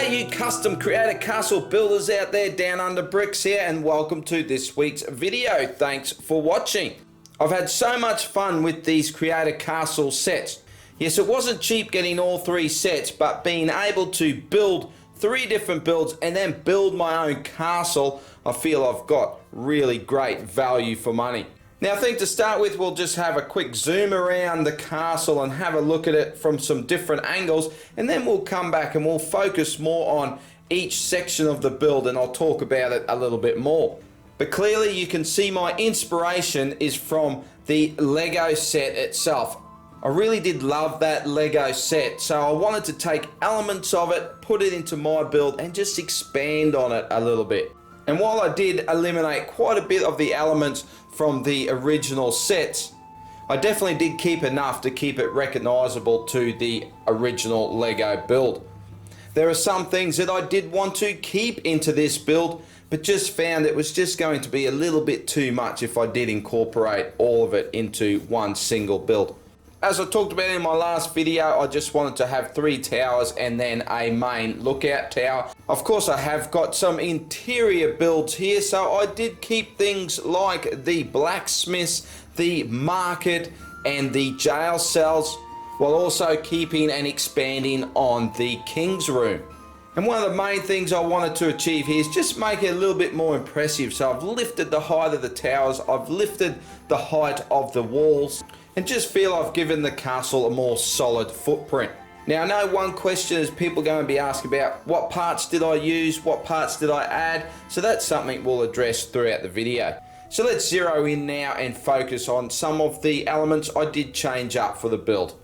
G'day you custom creator castle builders out there down under bricks here, and welcome to this week's video. Thanks for watching. I've had so much fun with these creator castle sets. Yes, it wasn't cheap getting all three sets, but being able to build three different builds and then build my own castle, I feel I've got really great value for money. Now I think to start with, we'll just have a quick zoom around the castle and have a look at it from some different angles, and then we'll come back and we'll focus more on each section of the build and I'll talk about it a little bit more. But clearly you can see my inspiration is from the Lego set itself. I really did love that Lego set, so I wanted to take elements of it, put it into my build and just expand on it a little bit. And while I did eliminate quite a bit of the elements from the original sets, I definitely did keep enough to keep it recognizable to the original Lego build. There are some things that I did want to keep into this build, but just found it was just going to be a little bit too much if I did incorporate all of it into one single build. As I talked about in my last video, I just wanted to have three towers and then a main lookout tower. Of course, I have got some interior builds here, so I did keep things like the blacksmiths, the market and the jail cells, while also keeping and expanding on the king's room. And one of the main things I wanted to achieve here is just make it a little bit more impressive. So I've lifted the height of the towers, I've lifted the height of the walls, and just feel I've given the castle a more solid footprint. Now I know one question is people going to be asking about what parts did I use, what parts did I add, so that's something we'll address throughout the video. So let's zero in now and focus on some of the elements I did change up for the build.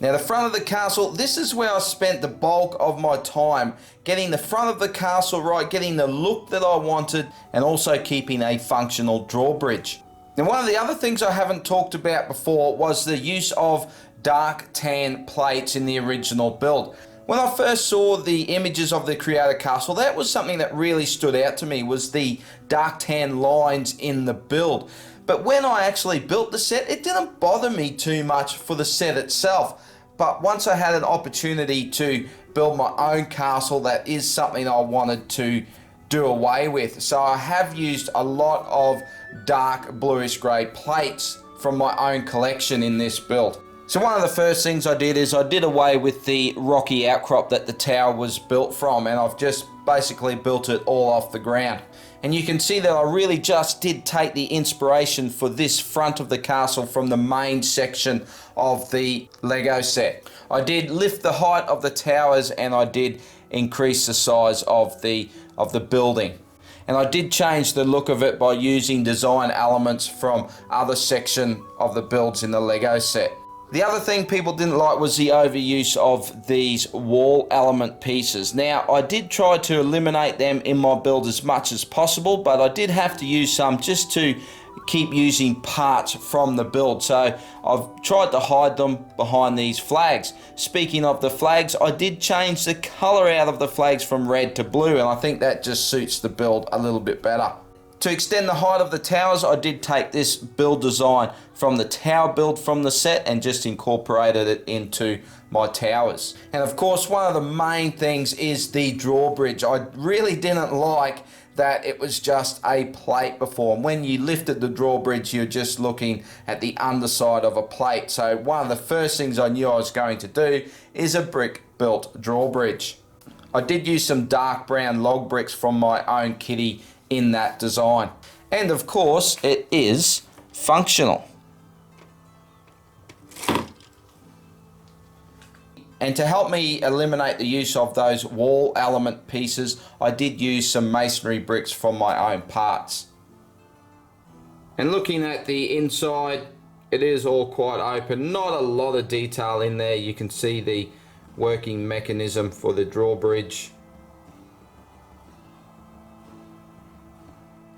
Now the front of the castle, this is where I spent the bulk of my time, getting the front of the castle right, getting the look that I wanted, and also keeping a functional drawbridge. Now one of the other things I haven't talked about before was the use of dark tan plates in the original build. When I first saw the images of the creator castle, that was something that really stood out to me, was the dark tan lines in the build. But when I actually built the set, it didn't bother me too much for the set itself. But once I had an opportunity to build my own castle, that is something I wanted to do away with. So I have used a lot of dark bluish grey plates from my own collection in this build. So one of the first things I did is I did away with the rocky outcrop that the tower was built from, and I've just basically built it all off the ground. And you can see that I really just did take the inspiration for this front of the castle from the main section of the Lego set. I did lift the height of the towers and I did increase the size of the building. And I did change the look of it by using design elements from other section of the builds in the Lego set. The other thing people didn't like was the overuse of these wall element pieces. Now, I did try to eliminate them in my build as much as possible, but I did have to use some just to keep using parts from the build. So I've tried to hide them behind these flags. Speaking of the flags, I did change the color out of the flags from red to blue, and I think that just suits the build a little bit better. To extend the height of the towers, I did take this build design from the tower build from the set and just incorporated it into my towers. And of course, one of the main things is the drawbridge. I really didn't like that it was just a plate before. And when you lifted the drawbridge, you're just looking at the underside of a plate. So one of the first things I knew I was going to do is a brick built drawbridge. I did use some dark brown log bricks from my own kitty in that design. And of course, it is functional. And to help me eliminate the use of those wall element pieces, I did use some masonry bricks from my own parts. And looking at the inside, it is all quite open. Not a lot of detail in there. You can see the working mechanism for the drawbridge.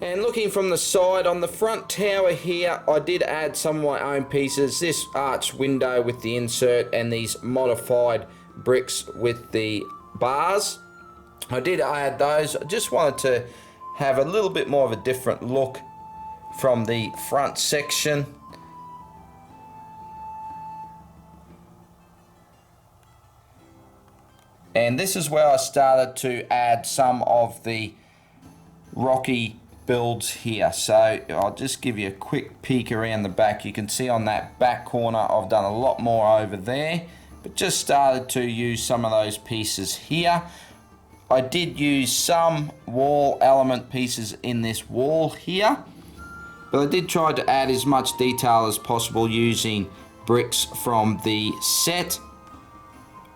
And looking from the side, on the front tower here, I did add some of my own pieces. This arch window with the insert and these modified bricks with the bars. I did add those. I just wanted to have a little bit more of a different look from the front section. And this is where I started to add some of the rocky builds here. So I'll just give you a quick peek around the back. You can see on that back corner I've done a lot more over there, but just started to use some of those pieces here. I did use some wall element pieces in this wall here, but I did try to add as much detail as possible using bricks from the set.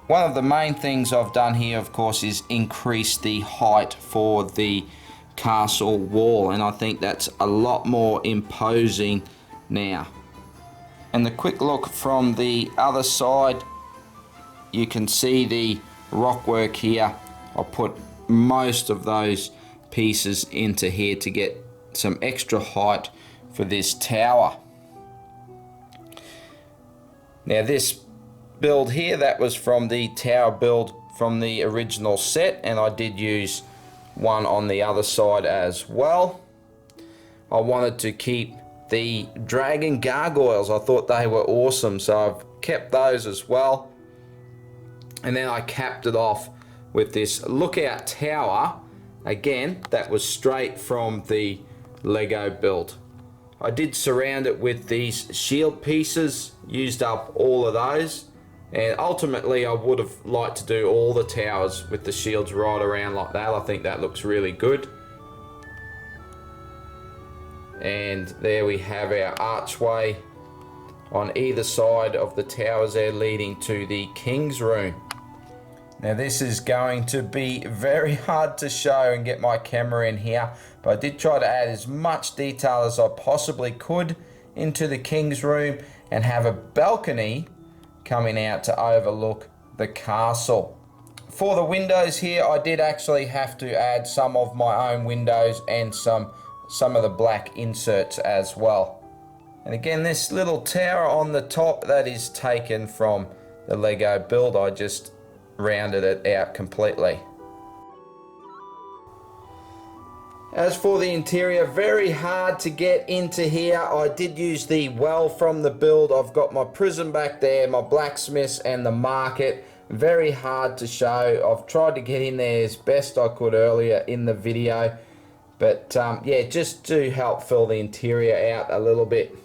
One of the main things I've done here, of course, is increase the height for the castle wall, and I think that's a lot more imposing now. And the quick look from the other side, you can see the rock work here. I put most of those pieces into here to get some extra height for this tower. Now this build here, that was from the tower build from the original set, and I did use one on the other side as well. I wanted to keep the dragon gargoyles. I thought they were awesome, so I've kept those as well. And then I capped it off with this lookout tower. Again, that was straight from the Lego build. I did surround it with these shield pieces, used up all of those, and ultimately I would have liked to do all the towers with the shields right around like that. I think that looks really good. And there we have our archway on either side of the towers there, leading to the King's Room. Now this is going to be very hard to show and get my camera in here, but I did try to add as much detail as I possibly could into the King's Room and have a balcony coming out to overlook the castle. For the windows here, I did actually have to add some of my own windows and some of the black inserts as well. And again, this little tower on the top, that is taken from the Lego build. I just rounded it out completely. As for the interior, very hard to get into here. I did use the well from the build. I've got my prison back there, my blacksmiths and the market. Very hard to show. I've tried to get in there as best I could earlier in the video. But yeah, just to help fill the interior out a little bit.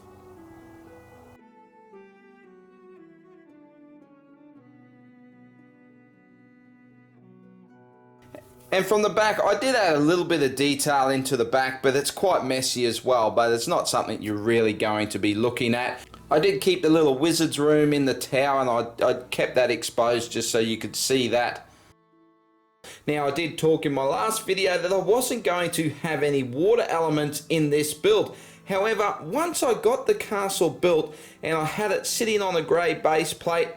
And from the back, I did add a little bit of detail into the back, but it's quite messy as well, but it's not something you're really going to be looking at. I did keep the little wizard's room in the tower, and I kept that exposed just so you could see that. Now, I did talk in my last video that I wasn't going to have any water elements in this build. However, once I got the castle built and I had it sitting on a grey base plate,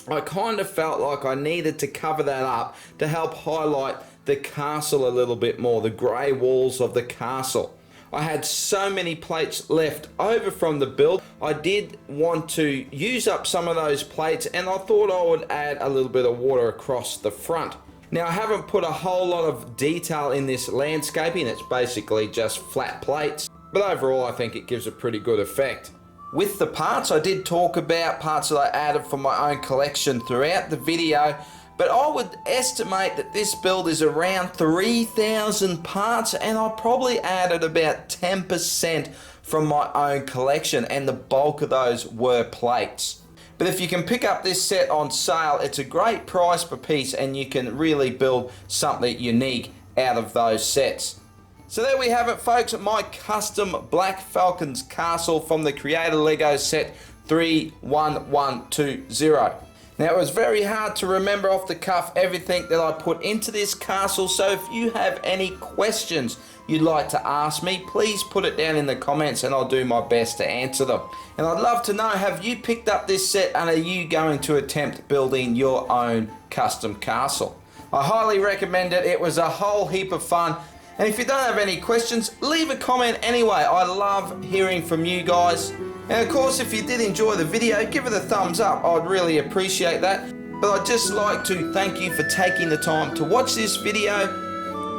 I kind of felt like I needed to cover that up to help highlight the castle a little bit more, the grey walls of the castle. I had so many plates left over from the build. I did want to use up some of those plates, and I thought I would add a little bit of water across the front. Now, I haven't put a whole lot of detail in this landscaping. It's basically just flat plates, but overall I think it gives a pretty good effect. With the parts, I did talk about parts that I added from my own collection throughout the video, but I would estimate that this build is around 3,000 parts, and I probably added about 10% from my own collection, and the bulk of those were plates. But if you can pick up this set on sale, it's a great price per piece, and you can really build something unique out of those sets. So there we have it, folks, my custom Black Falcon's castle from the Creator Lego set 31120. Now, it was very hard to remember off the cuff everything that I put into this castle, so if you have any questions you'd like to ask me, please put it down in the comments and I'll do my best to answer them. And I'd love to know, have you picked up this set and are you going to attempt building your own custom castle? I highly recommend it. It was a whole heap of fun. And if you don't have any questions, leave a comment anyway. I love hearing from you guys. And of course, if you did enjoy the video, give it a thumbs up. I'd really appreciate that. But I'd just like to thank you for taking the time to watch this video.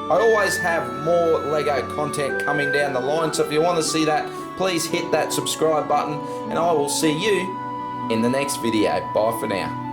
I always have more Lego content coming down the line, so if you want to see that, please hit that subscribe button, and I will see you in the next video. Bye for now.